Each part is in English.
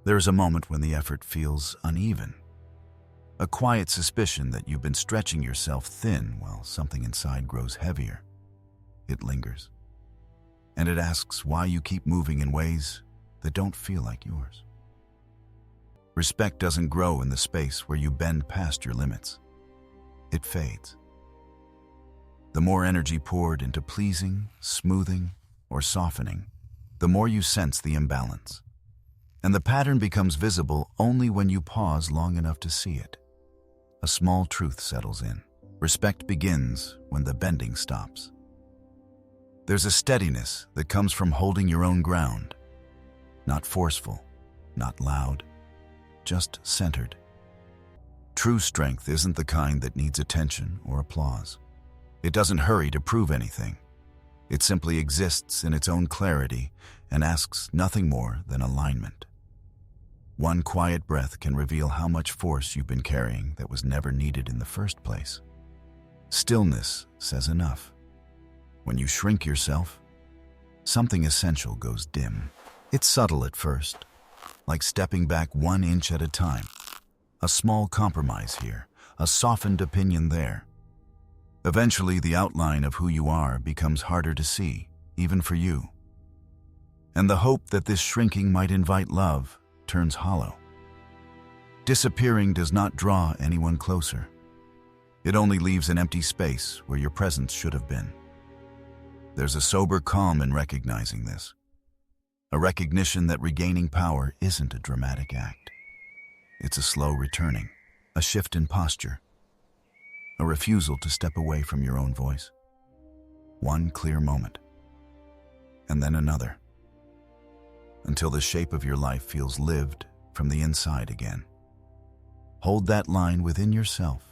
There's a moment when the effort feels uneven. A quiet suspicion that you've been stretching yourself thin while something inside grows heavier. It lingers. And it asks why you keep moving in ways that don't feel like yours. Respect doesn't grow in the space where you bend past your limits. It fades. The more energy poured into pleasing, smoothing, or softening, the more you sense the imbalance. And the pattern becomes visible only when you pause long enough to see it. A small truth settles in. Respect begins when the bending stops. There's a steadiness that comes from holding your own ground. Not forceful, not loud, just centered. True strength isn't the kind that needs attention or applause. It doesn't hurry to prove anything. It simply exists in its own clarity and asks nothing more than alignment. One quiet breath can reveal how much force you've been carrying that was never needed in the first place. Stillness says enough. When you shrink yourself, something essential goes dim. It's subtle at first, like stepping back 1 inch at a time. A small compromise here, a softened opinion there. Eventually, the outline of who you are becomes harder to see, even for you. And the hope that this shrinking might invite love turns hollow. Disappearing does not draw anyone closer. It only leaves an empty space where your presence should have been. There's a sober calm in recognizing this. A recognition that regaining power isn't a dramatic act. It's a slow returning, a shift in posture, a refusal to step away from your own voice. One clear moment, and then another, until the shape of your life feels lived from the inside again. Hold that line within yourself.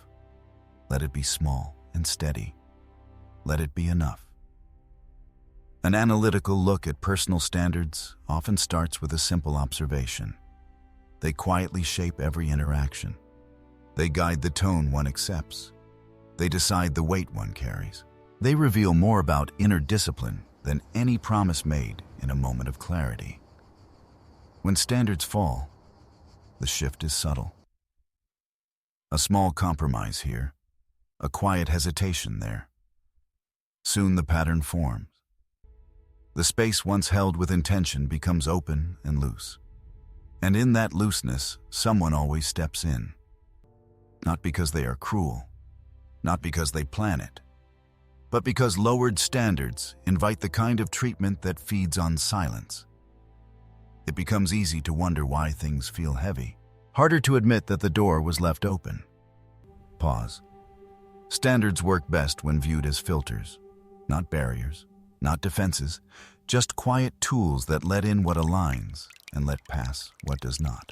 Let it be small and steady. Let it be enough. An analytical look at personal standards often starts with a simple observation. They quietly shape every interaction. They guide the tone one accepts. They decide the weight one carries. They reveal more about inner discipline than any promise made in a moment of clarity. When standards fall, the shift is subtle. A small compromise here, a quiet hesitation there. Soon the pattern forms. The space once held with intention becomes open and loose. And in that looseness, someone always steps in. Not because they are cruel, not because they plan it, but because lowered standards invite the kind of treatment that feeds on silence. It becomes easy to wonder why things feel heavy, harder to admit that the door was left open. Pause. Standards work best when viewed as filters, not barriers, not defenses, just quiet tools that let in what aligns and let pass what does not.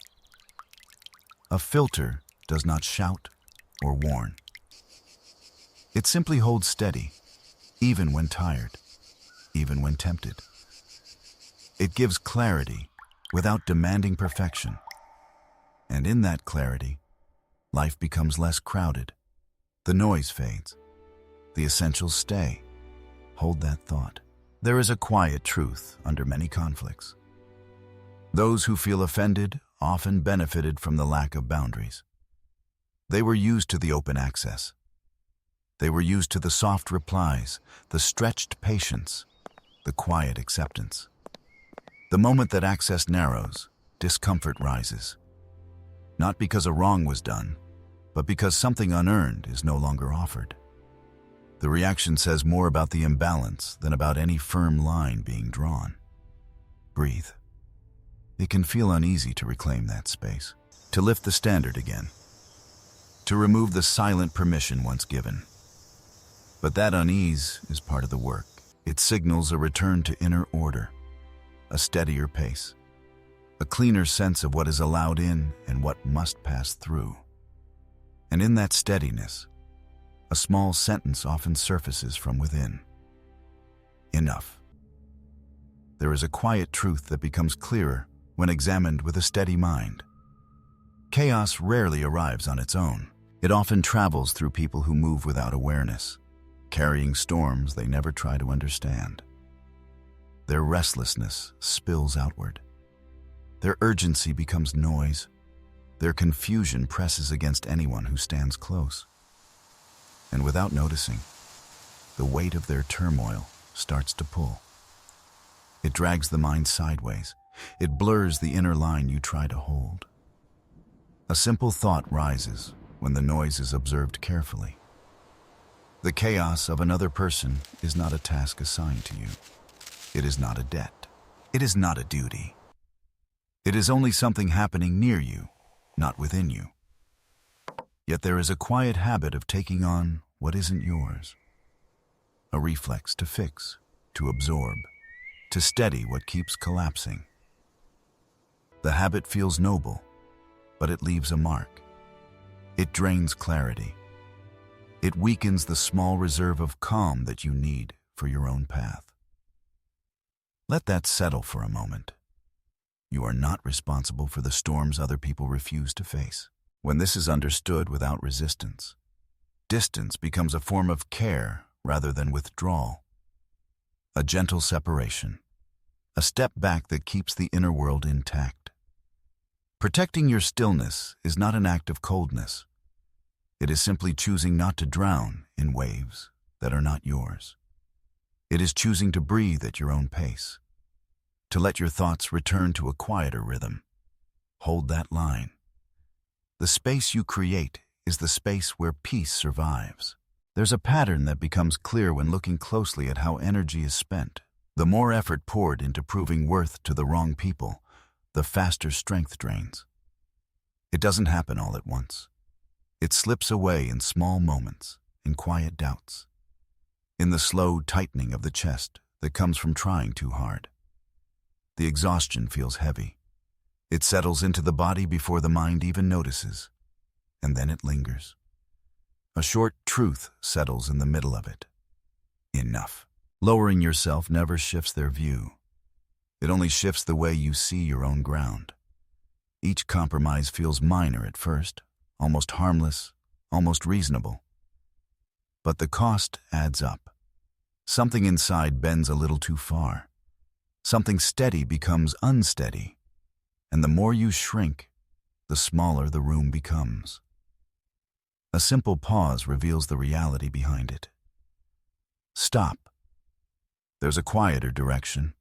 A filter does not shout or warn. It simply holds steady, even when tired, even when tempted. It gives clarity without demanding perfection. And in that clarity, life becomes less crowded. The noise fades. The essentials stay. Hold that thought. There is a quiet truth under many conflicts. Those who feel offended often benefited from the lack of boundaries. They were used to the open access. They were used to the soft replies, the stretched patience, the quiet acceptance. The moment that access narrows, discomfort rises. Not because a wrong was done, but because something unearned is no longer offered. The reaction says more about the imbalance than about any firm line being drawn. Breathe. It can feel uneasy to reclaim that space, to lift the standard again, to remove the silent permission once given. But that unease is part of the work. It signals a return to inner order, a steadier pace, a cleaner sense of what is allowed in and what must pass through. And in that steadiness, a small sentence often surfaces from within. Enough. There is a quiet truth that becomes clearer when examined with a steady mind. Chaos rarely arrives on its own. It often travels through people who move without awareness, carrying storms they never try to understand. Their restlessness spills outward. Their urgency becomes noise. Their confusion presses against anyone who stands close. And without noticing, the weight of their turmoil starts to pull. It drags the mind sideways. It blurs the inner line you try to hold. A simple thought rises when the noise is observed carefully. The chaos of another person is not a task assigned to you. It is not a debt. It is not a duty. It is only something happening near you, not within you. Yet there is a quiet habit of taking on what isn't yours. A reflex to fix, to absorb, to steady what keeps collapsing. The habit feels noble, but it leaves a mark. It drains clarity. It weakens the small reserve of calm that you need for your own path. Let that settle for a moment. You are not responsible for the storms other people refuse to face. When this is understood without resistance, distance becomes a form of care rather than withdrawal. A gentle separation, a step back that keeps the inner world intact. Protecting your stillness is not an act of coldness. It is simply choosing not to drown in waves that are not yours. It is choosing to breathe at your own pace, to let your thoughts return to a quieter rhythm. Hold that line. The space you create is the space where peace survives. There's a pattern that becomes clear when looking closely at how energy is spent. The more effort poured into proving worth to the wrong people, the faster strength drains. It doesn't happen all at once. It slips away in small moments, in quiet doubts, in the slow tightening of the chest that comes from trying too hard. The exhaustion feels heavy. It settles into the body before the mind even notices, and then it lingers. A short truth settles in the middle of it. Enough. Lowering yourself never shifts their view. It only shifts the way you see your own ground. Each compromise feels minor at first, almost harmless, almost reasonable. But the cost adds up. Something inside bends a little too far. Something steady becomes unsteady. And the more you shrink, the smaller the room becomes. A simple pause reveals the reality behind it. Stop. There's a quieter direction,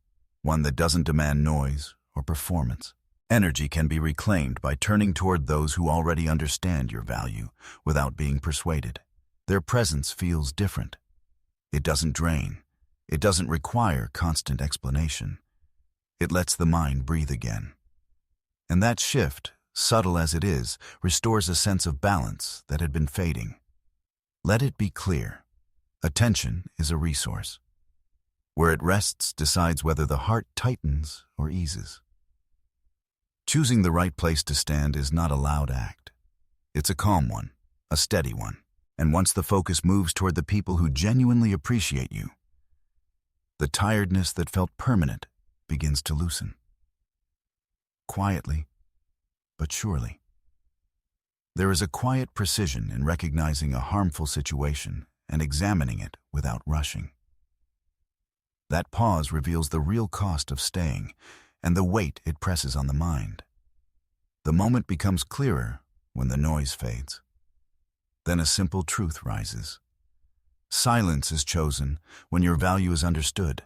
one that doesn't demand noise or performance. Energy can be reclaimed by turning toward those who already understand your value without being persuaded. Their presence feels different. It doesn't drain. It doesn't require constant explanation. It lets the mind breathe again. And that shift, subtle as it is, restores a sense of balance that had been fading. Let it be clear. Attention is a resource. Where it rests decides whether the heart tightens or eases. Choosing the right place to stand is not a loud act. It's a calm one, a steady one. And once the focus moves toward the people who genuinely appreciate you, the tiredness that felt permanent begins to loosen. Quietly, but surely. There is a quiet precision in recognizing a harmful situation and examining it without rushing. That pause reveals the real cost of staying and the weight it presses on the mind. The moment becomes clearer when the noise fades. Then a simple truth rises. Silence is chosen when your value is understood.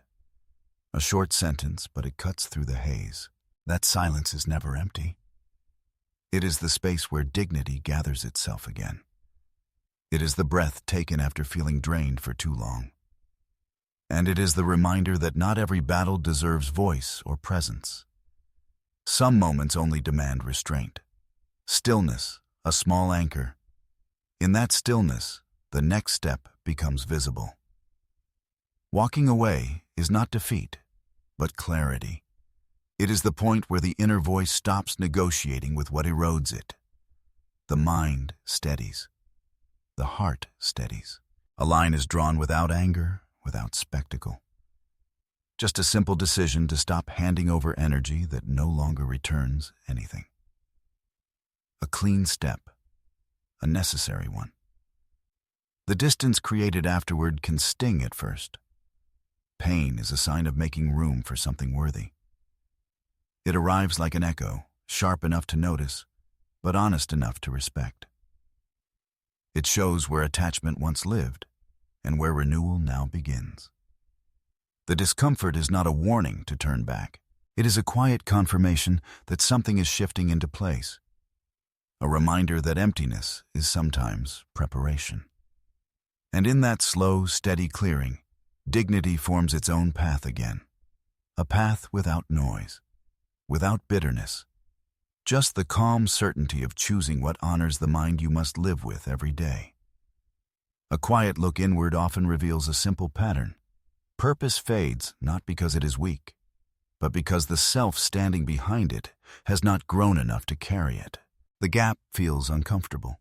A short sentence, but it cuts through the haze. That silence is never empty. It is the space where dignity gathers itself again. It is the breath taken after feeling drained for too long. And it is the reminder that not every battle deserves voice or presence. Some moments only demand restraint. Stillness, a small anchor. In that stillness, the next step becomes visible. Walking away is not defeat, but clarity. It is the point where the inner voice stops negotiating with what erodes it. The mind steadies. The heart steadies. A line is drawn without anger, without spectacle. Just a simple decision to stop handing over energy that no longer returns anything. A clean step, a necessary one. The distance created afterward can sting at first. Pain is a sign of making room for something worthy. It arrives like an echo, sharp enough to notice, but honest enough to respect. It shows where attachment once lived and where renewal now begins. The discomfort is not a warning to turn back. It is a quiet confirmation that something is shifting into place, a reminder that emptiness is sometimes preparation. And in that slow, steady clearing, dignity forms its own path again, a path without noise, without bitterness, just the calm certainty of choosing what honors the mind you must live with every day. A quiet look inward often reveals a simple pattern. Purpose fades not because it is weak, but because the self standing behind it has not grown enough to carry it. The gap feels uncomfortable.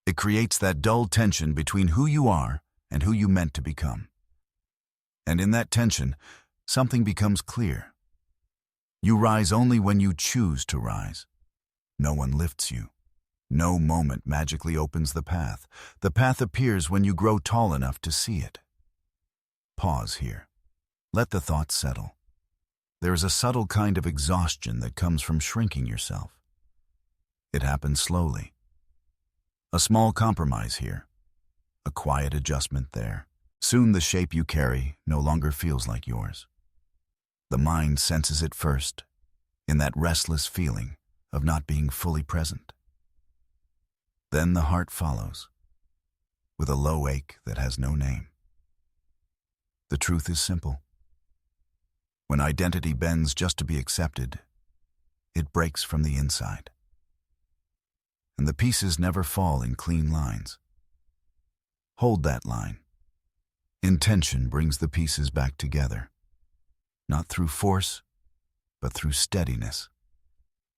It creates that dull tension between who you are and who you meant to become. And in that tension, something becomes clear. You rise only when you choose to rise. No one lifts you. No moment magically opens the path. The path appears when you grow tall enough to see it. Pause here. Let the thoughts settle. There is a subtle kind of exhaustion that comes from shrinking yourself. It happens slowly. A small compromise here, a quiet adjustment there. Soon the shape you carry no longer feels like yours. The mind senses it first, in that restless feeling of not being fully present. Then the heart follows, with a low ache that has no name. The truth is simple. When identity bends just to be accepted, it breaks from the inside. And the pieces never fall in clean lines. Hold that line. Intention brings the pieces back together, not through force, but through steadiness.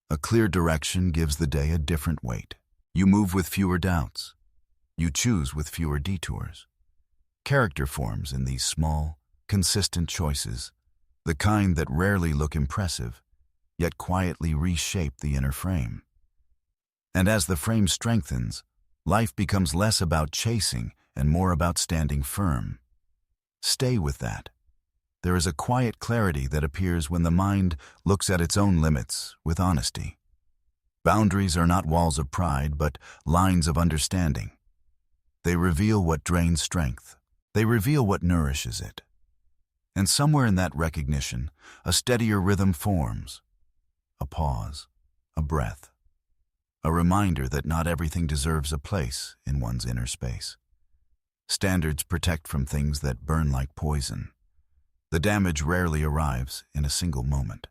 A clear direction gives the day a different weight. You move with fewer doubts. You choose with fewer detours. Character forms in these small, consistent choices, the kind that rarely look impressive, yet quietly reshape the inner frame. And as the frame strengthens, life becomes less about chasing and more about standing firm. Stay with that. There is a quiet clarity that appears when the mind looks at its own limits with honesty. Boundaries are not walls of pride, but lines of understanding. They reveal what drains strength. They reveal what nourishes it. And somewhere in that recognition, a steadier rhythm forms. A pause, a breath. A reminder that not everything deserves a place in one's inner space. Standards protect from things that burn like poison. The damage rarely arrives in a single moment.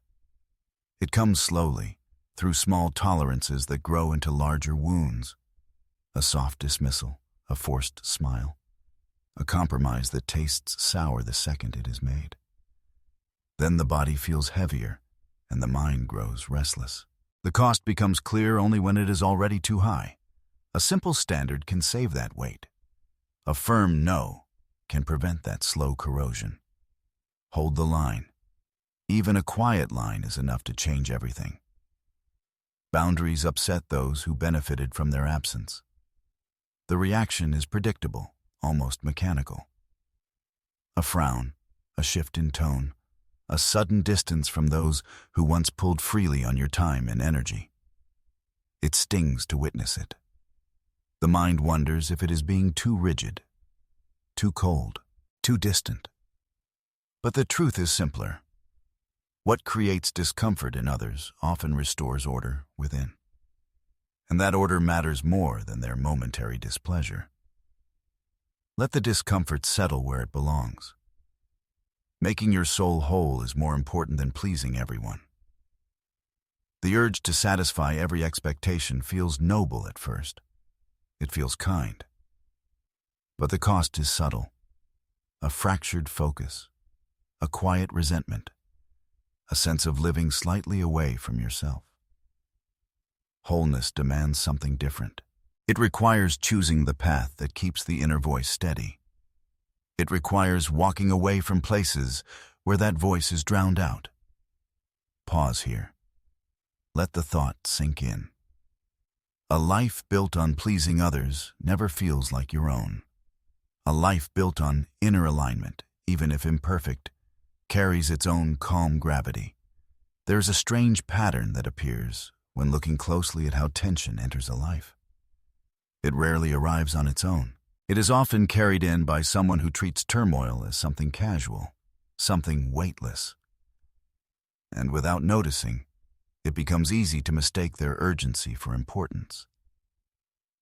It comes slowly, through small tolerances that grow into larger wounds. A soft dismissal, a forced smile, a compromise that tastes sour the second it is made. Then the body feels heavier, and the mind grows restless. The cost becomes clear only when it is already too high. A simple standard can save that weight. A firm no can prevent that slow corrosion. Hold the line. Even a quiet line is enough to change everything. Boundaries upset those who benefited from their absence. The reaction is predictable, almost mechanical. A frown, a shift in tone, a sudden distance from those who once pulled freely on your time and energy. It stings to witness it. The mind wonders if it is being too rigid, too cold, too distant. But the truth is simpler. What creates discomfort in others often restores order within. And that order matters more than their momentary displeasure. Let the discomfort settle where it belongs. Making your soul whole is more important than pleasing everyone. The urge to satisfy every expectation feels noble at first. It feels kind. But the cost is subtle. A fractured focus, a quiet resentment, a sense of living slightly away from yourself. Wholeness demands something different. It requires choosing the path that keeps the inner voice steady. It requires walking away from places where that voice is drowned out. Pause here. Let the thought sink in. A life built on pleasing others never feels like your own. A life built on inner alignment, even if imperfect, carries its own calm gravity. There's a strange pattern that appears when looking closely at how tension enters a life. It rarely arrives on its own. It is often carried in by someone who treats turmoil as something casual, something weightless. And without noticing, it becomes easy to mistake their urgency for importance,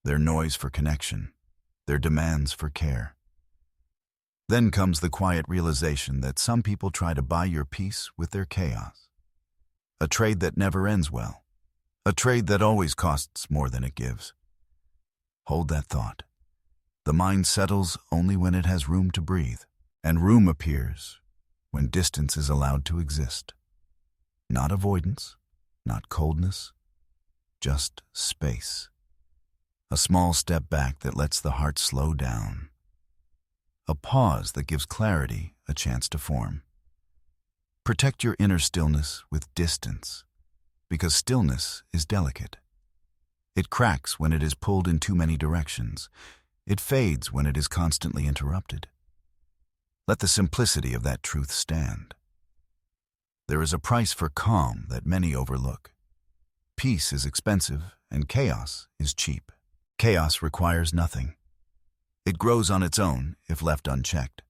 their noise for connection, their demands for care. Then comes the quiet realization that some people try to buy your peace with their chaos. A trade that never ends well. A trade that always costs more than it gives. Hold that thought. The mind settles only when it has room to breathe, and room appears when distance is allowed to exist. Not avoidance, not coldness, just space. A small step back that lets the heart slow down. A pause that gives clarity a chance to form. Protect your inner stillness with distance, because stillness is delicate. It cracks when it is pulled in too many directions. It fades when it is constantly interrupted. Let the simplicity of that truth stand. There is a price for calm that many overlook. Peace is expensive, and chaos is cheap. Chaos requires nothing. It grows on its own if left unchecked.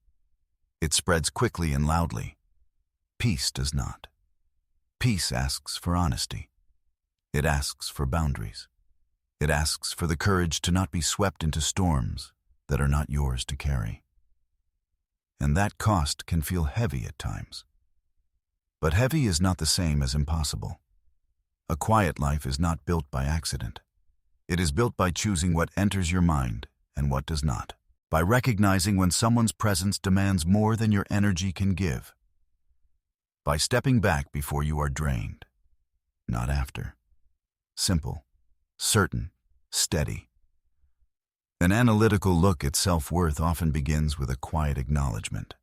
It spreads quickly and loudly. Peace does not. Peace asks for honesty. It asks for boundaries. It asks for the courage to not be swept into storms that are not yours to carry. And that cost can feel heavy at times. But heavy is not the same as impossible. A quiet life is not built by accident. It is built by choosing what enters your mind and what does not. By recognizing when someone's presence demands more than your energy can give. By stepping back before you are drained, not after. Simple. Certain, steady. An analytical look at self-worth often begins with a quiet acknowledgement.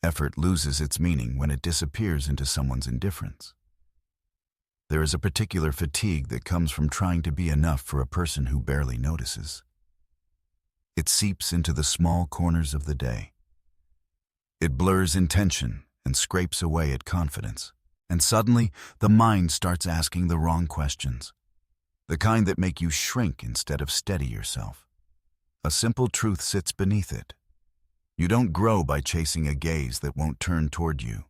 Effort loses its meaning when it disappears into someone's indifference. There is a particular fatigue that comes from trying to be enough for a person who barely notices. It seeps into the small corners of the day. It blurs intention and scrapes away at confidence. And suddenly, the mind starts asking the wrong questions. The kind that make you shrink instead of steady yourself. A simple truth sits beneath it. You don't grow by chasing a gaze that won't turn toward you.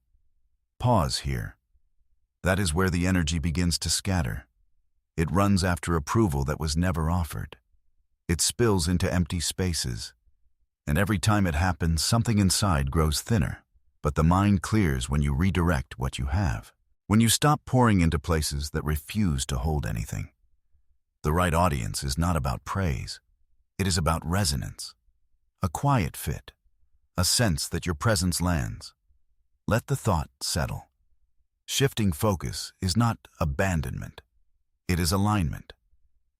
Pause here. That is where the energy begins to scatter. It runs after approval that was never offered. It spills into empty spaces. And every time it happens, something inside grows thinner. But the mind clears when you redirect what you have. When you stop pouring into places that refuse to hold anything. The right audience is not about praise. It is about resonance. A quiet fit. A sense that your presence lands. Let the thought settle. Shifting focus is not abandonment. It is alignment.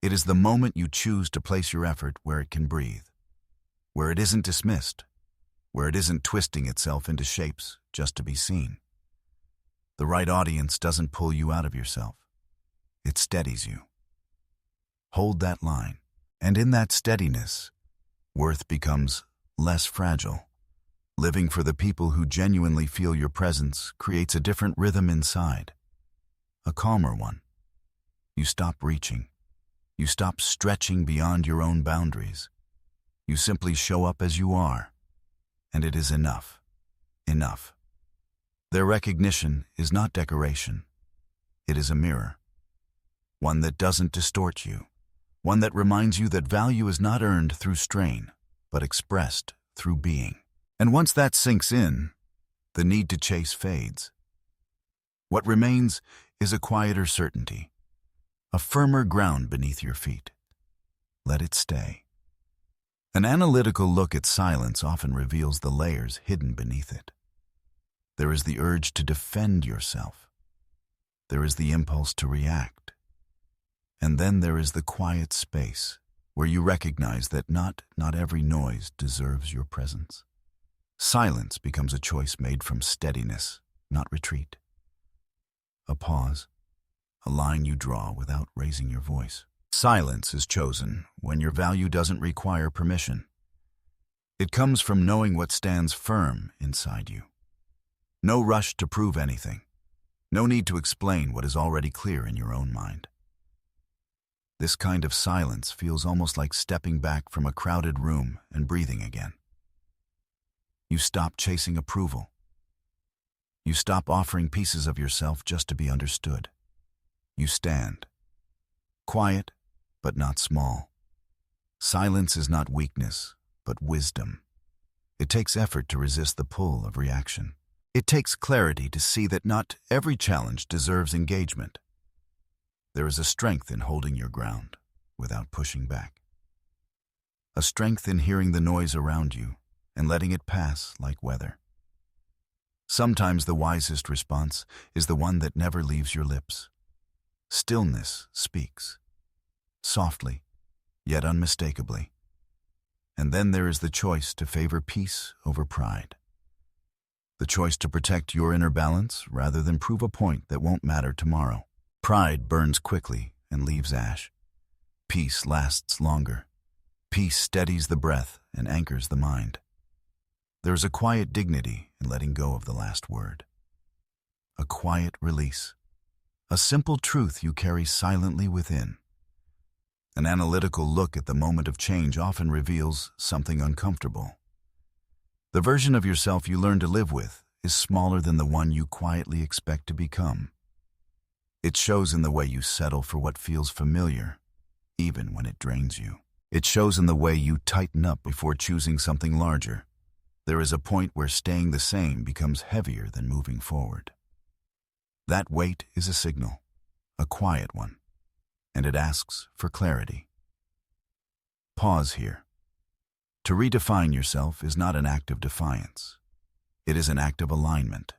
It is the moment you choose to place your effort where it can breathe. Where it isn't dismissed. Where it isn't twisting itself into shapes just to be seen. The right audience doesn't pull you out of yourself. It steadies you. Hold that line, and in that steadiness, worth becomes less fragile. Living for the people who genuinely feel your presence creates a different rhythm inside. A calmer one. You stop reaching. You stop stretching beyond your own boundaries. You simply show up as you are. And it is enough. Enough. Their recognition is not decoration. It is a mirror. One that doesn't distort you. One that reminds you that value is not earned through strain, but expressed through being. And once that sinks in, the need to chase fades. What remains is a quieter certainty, a firmer ground beneath your feet. Let it stay. An analytical look at silence often reveals the layers hidden beneath it. There is the urge to defend yourself. There is the impulse to react. And then there is the quiet space where you recognize that not every noise deserves your presence. Silence becomes a choice made from steadiness, not retreat. A pause, a line you draw without raising your voice. Silence is chosen when your value doesn't require permission. It comes from knowing what stands firm inside you. No rush to prove anything. No need to explain what is already clear in your own mind. This kind of silence feels almost like stepping back from a crowded room and breathing again. You stop chasing approval. You stop offering pieces of yourself just to be understood. You stand. Quiet, but not small. Silence is not weakness, but wisdom. It takes effort to resist the pull of reaction. It takes clarity to see that not every challenge deserves engagement. There is a strength in holding your ground without pushing back. A strength in hearing the noise around you and letting it pass like weather. Sometimes the wisest response is the one that never leaves your lips. Stillness speaks, softly, yet unmistakably. And then there is the choice to favor peace over pride. The choice to protect your inner balance rather than prove a point that won't matter tomorrow. Pride burns quickly and leaves ash. Peace lasts longer. Peace steadies the breath and anchors the mind. There is a quiet dignity in letting go of the last word. A quiet release. A simple truth you carry silently within. An analytical look at the moment of change often reveals something uncomfortable. The version of yourself you learn to live with is smaller than the one you quietly expect to become. It shows in the way you settle for what feels familiar, even when it drains you. It shows in the way you tighten up before choosing something larger. There is a point where staying the same becomes heavier than moving forward. That weight is a signal, a quiet one, and it asks for clarity. Pause here. To redefine yourself is not an act of defiance. It is an act of alignment.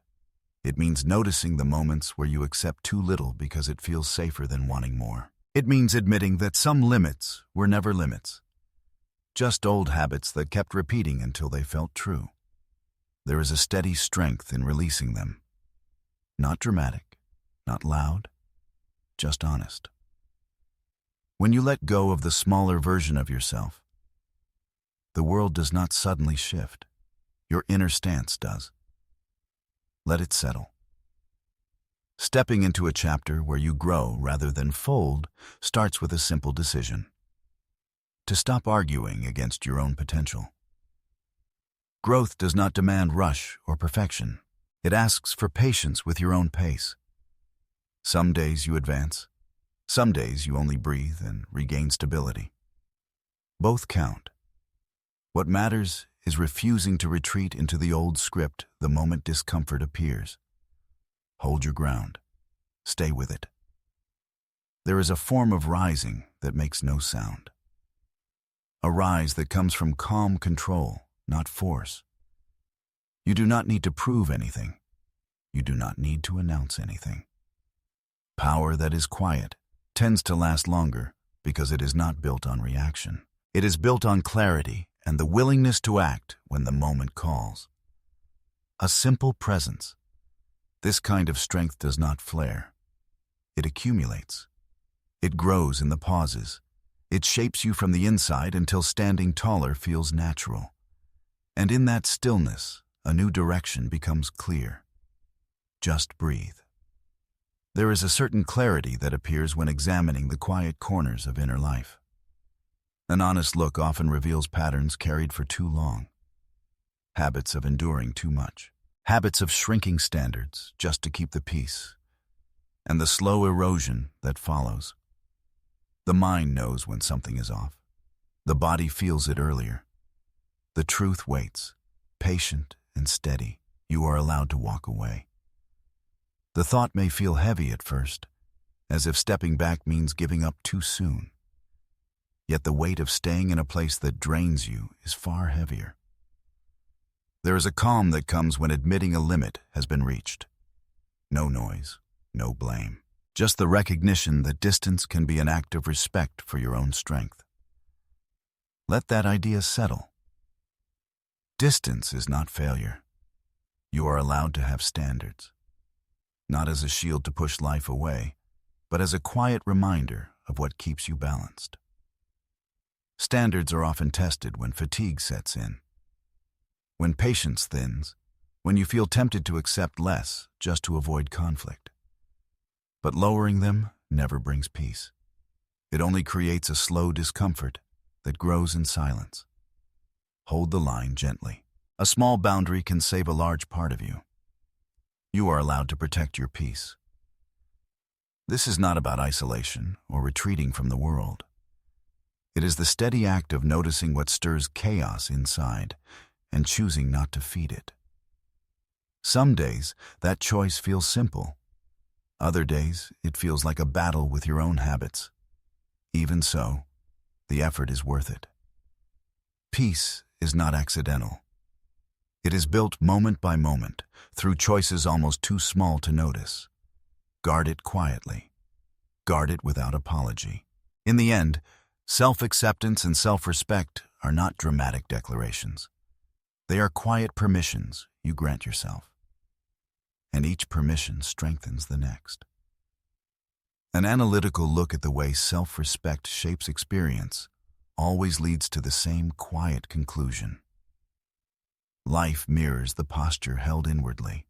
It means noticing the moments where you accept too little because it feels safer than wanting more. It means admitting that some limits were never limits, just old habits that kept repeating until they felt true. There is a steady strength in releasing them. Not dramatic, not loud, just honest. When you let go of the smaller version of yourself, the world does not suddenly shift. Your inner stance does. Let it settle. Stepping into a chapter where you grow rather than fold starts with a simple decision: to stop arguing against your own potential. Growth does not demand rush or perfection. It asks for patience with your own pace. Some days you advance. Some days you only breathe and regain stability. Both count. What matters is refusing to retreat into the old script the moment discomfort appears. Hold your ground. Stay with it. There is a form of rising that makes no sound. A rise that comes from calm control, not force. You do not need to prove anything. You do not need to announce anything. Power that is quiet tends to last longer because it is not built on reaction. It is built on clarity and the willingness to act when the moment calls. A simple presence. This kind of strength does not flare. It accumulates. It grows in the pauses. It shapes you from the inside until standing taller feels natural. And in that stillness, a new direction becomes clear. Just breathe. There is a certain clarity that appears when examining the quiet corners of inner life. An honest look often reveals patterns carried for too long. Habits of enduring too much. Habits of shrinking standards just to keep the peace. And the slow erosion that follows. The mind knows when something is off. The body feels it earlier. The truth waits, patient and steady. You are allowed to walk away. The thought may feel heavy at first, as if stepping back means giving up too soon. Yet the weight of staying in a place that drains you is far heavier. There is a calm that comes when admitting a limit has been reached. No noise, no blame. Just the recognition that distance can be an act of respect for your own strength. Let that idea settle. Distance is not failure. You are allowed to have standards. Not as a shield to push life away, but as a quiet reminder of what keeps you balanced. Standards are often tested when fatigue sets in. When patience thins, when you feel tempted to accept less just to avoid conflict. But lowering them never brings peace. It only creates a slow discomfort that grows in silence. Hold the line gently. A small boundary can save a large part of you. You are allowed to protect your peace. This is not about isolation or retreating from the world. It is the steady act of noticing what stirs chaos inside and choosing not to feed it. Some days, that choice feels simple. Other days, it feels like a battle with your own habits. Even so, the effort is worth it. Peace is not accidental. It is built moment by moment, through choices almost too small to notice. Guard it quietly. Guard it without apology. In the end, self-acceptance and self-respect are not dramatic declarations. They are quiet permissions you grant yourself. And each permission strengthens the next. An analytical look at the way self-respect shapes experience always leads to the same quiet conclusion. Life mirrors the posture held inwardly.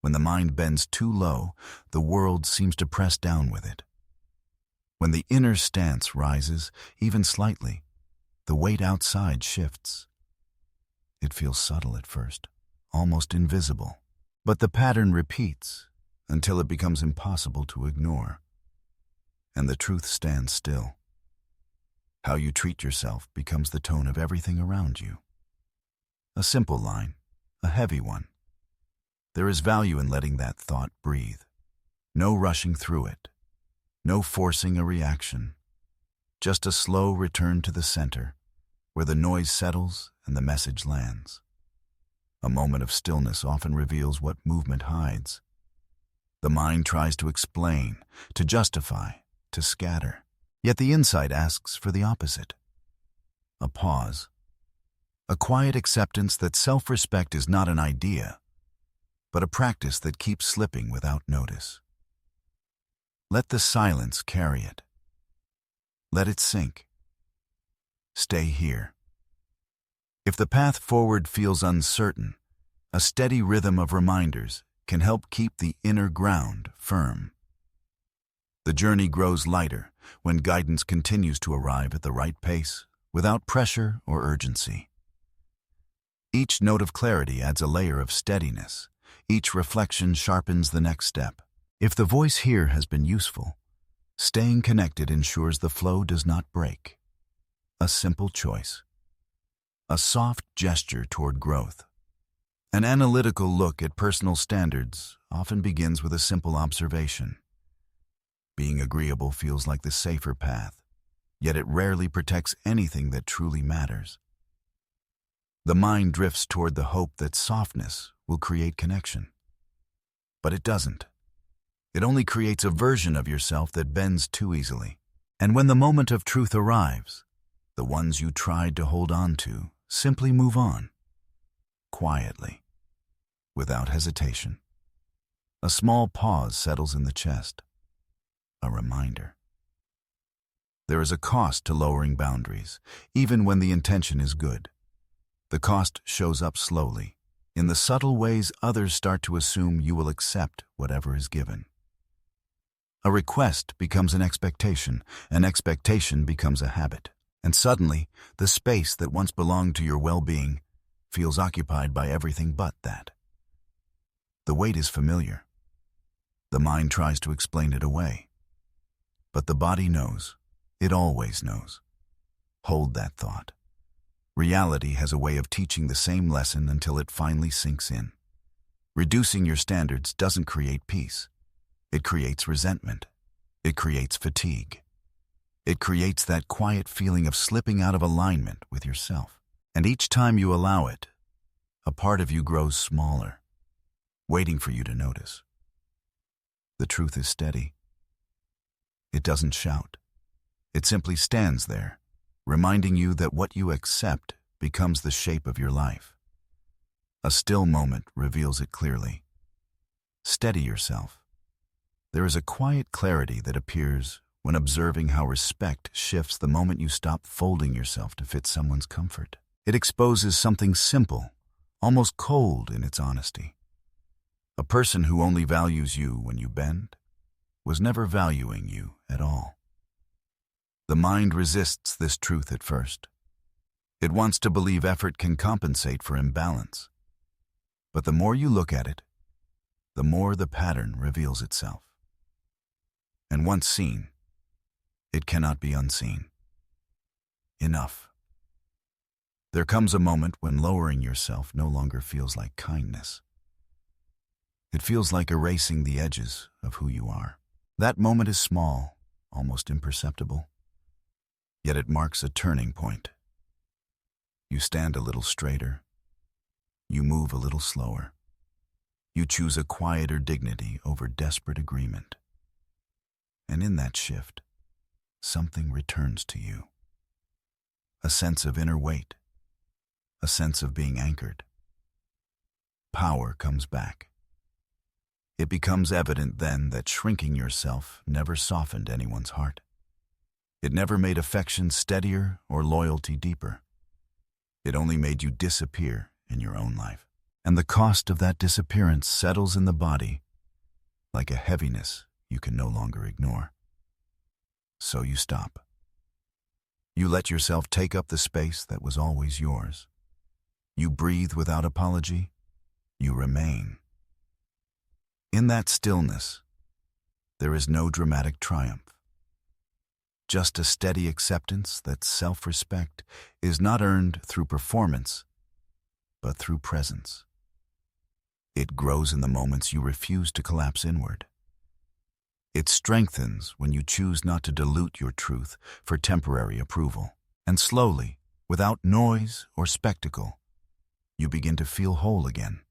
When the mind bends too low, the world seems to press down with it. When the inner stance rises, even slightly, the weight outside shifts. It feels subtle at first, almost invisible. But the pattern repeats until it becomes impossible to ignore. And the truth stands still. How you treat yourself becomes the tone of everything around you. A simple line, a heavy one. There is value in letting that thought breathe. No rushing through it. No forcing a reaction. Just a slow return to the center, where the noise settles and the message lands. A moment of stillness often reveals what movement hides. The mind tries to explain, to justify, to scatter. Yet the insight asks for the opposite. A pause. A quiet acceptance that self-respect is not an idea, but a practice that keeps slipping without notice. Let the silence carry it. Let it sink. Stay here. If the path forward feels uncertain, a steady rhythm of reminders can help keep the inner ground firm. The journey grows lighter when guidance continues to arrive at the right pace, without pressure or urgency. Each note of clarity adds a layer of steadiness. Each reflection sharpens the next step. If the voice here has been useful, staying connected ensures the flow does not break. A simple choice. A soft gesture toward growth. An analytical look at personal standards often begins with a simple observation. Being agreeable feels like the safer path, yet it rarely protects anything that truly matters. The mind drifts toward the hope that softness will create connection. But it doesn't. It only creates a version of yourself that bends too easily. And when the moment of truth arrives, the ones you tried to hold on to simply move on. Quietly. Without hesitation. A small pause settles in the chest. A reminder. There is a cost to lowering boundaries, even when the intention is good. The cost shows up slowly, in the subtle ways others start to assume you will accept whatever is given. A request becomes an expectation becomes a habit, and suddenly, the space that once belonged to your well-being feels occupied by everything but that. The weight is familiar. The mind tries to explain it away. But the body knows. It always knows. Hold that thought. Reality has a way of teaching the same lesson until it finally sinks in. Reducing your standards doesn't create peace. It creates resentment. It creates fatigue. It creates that quiet feeling of slipping out of alignment with yourself. And each time you allow it, a part of you grows smaller, waiting for you to notice. The truth is steady. It doesn't shout. It simply stands there, reminding you that what you accept becomes the shape of your life. A still moment reveals it clearly. Steady yourself. There is a quiet clarity that appears when observing how respect shifts the moment you stop folding yourself to fit someone's comfort. It exposes something simple, almost cold in its honesty. A person who only values you when you bend, was never valuing you at all. The mind resists this truth at first. It wants to believe effort can compensate for imbalance. But the more you look at it, the more the pattern reveals itself. And once seen, it cannot be unseen. Enough. There comes a moment when lowering yourself no longer feels like kindness. It feels like erasing the edges of who you are. That moment is small, almost imperceptible. Yet it marks a turning point. You stand a little straighter. You move a little slower. You choose a quieter dignity over desperate agreement. And in that shift, something returns to you. A sense of inner weight. A sense of being anchored. Power comes back. It becomes evident then that shrinking yourself never softened anyone's heart. It never made affection steadier or loyalty deeper. It only made you disappear in your own life. And the cost of that disappearance settles in the body like a heaviness you can no longer ignore. So you stop. You let yourself take up the space that was always yours. You breathe without apology. You remain. In that stillness, there is no dramatic triumph. Just a steady acceptance that self-respect is not earned through performance, but through presence. It grows in the moments you refuse to collapse inward. It strengthens when you choose not to dilute your truth for temporary approval. And slowly, without noise or spectacle, you begin to feel whole again.